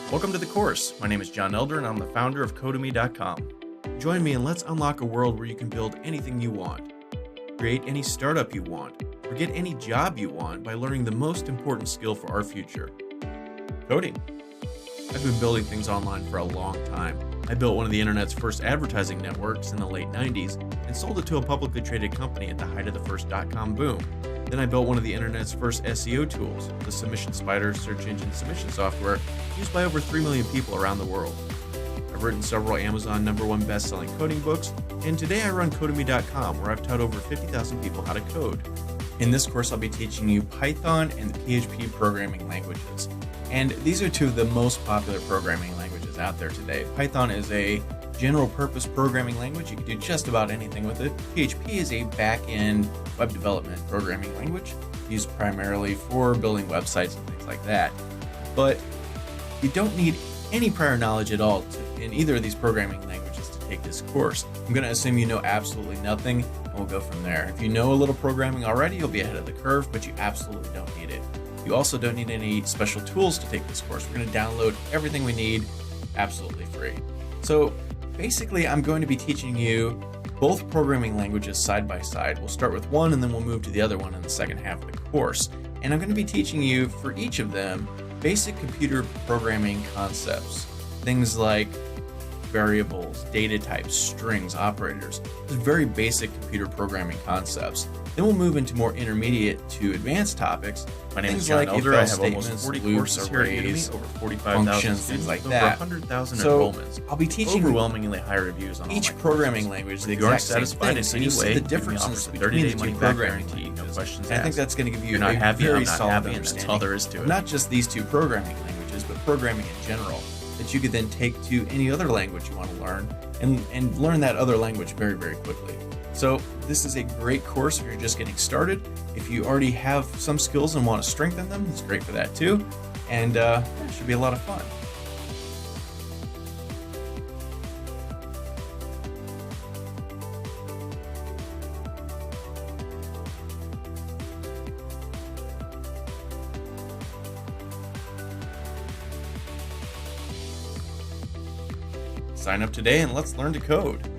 Welcome to the course. My name is John Elder and I'm the founder of Codemy.com. Join me and let's unlock a world where you can build anything you want, create any startup you want, or get any job you want by learning the most important skill for our future, coding. I've been building things online for a long time. I built one of the internet's first advertising networks in the late 90s and sold it to a publicly traded company at the height of the first .com boom. Then I built one of the internet's first SEO tools, the Submission Spider search engine submission software used by over 3 million people around the world. I've written several Amazon #1 best-selling coding books, and today I run Codemy.com, where I've taught over 50,000 people how to code. In this course, I'll be teaching you Python and the PHP programming languages. And these are two of the most popular programming languages out there today. Python is a general-purpose programming language. You can do just about anything with it. PHP is a back-end web development programming language used primarily for building websites and things like that. But you don't need any prior knowledge at all in either of these programming languages to take this course. I'm going to assume you know absolutely nothing, and we'll go from there. If you know a little programming already, you'll be ahead of the curve, but you absolutely don't need it. You also don't need any special tools to take this course. We're going to download everything we need absolutely free. So basically, I'm going to be teaching you both programming languages side by side. We'll start with one and then we'll move to the other one in the second half of the course. And I'm going to be teaching you, for each of them, basic computer programming concepts. Things like variables, data types, strings, operators. Those very basic computer programming concepts. Then we'll move into more intermediate to advanced topics. My name is John Elder. I have almost 40 courses here at Udemy, over 45,000 students, like that. Over 100,000 enrollments. I'll be teaching overwhelmingly high reviews on each programming language. The exact same thing. So you see the differences between the two programming languages. I think that's going to give you a very solid understanding of not just these two programming languages, but programming in general, that you could then take to any other language you want to learn and learn that other language very, very quickly. So this is a great course if you're just getting started. If you already have some skills and want to strengthen them, it's great for that too. And it should be a lot of fun. Sign up today and let's learn to code.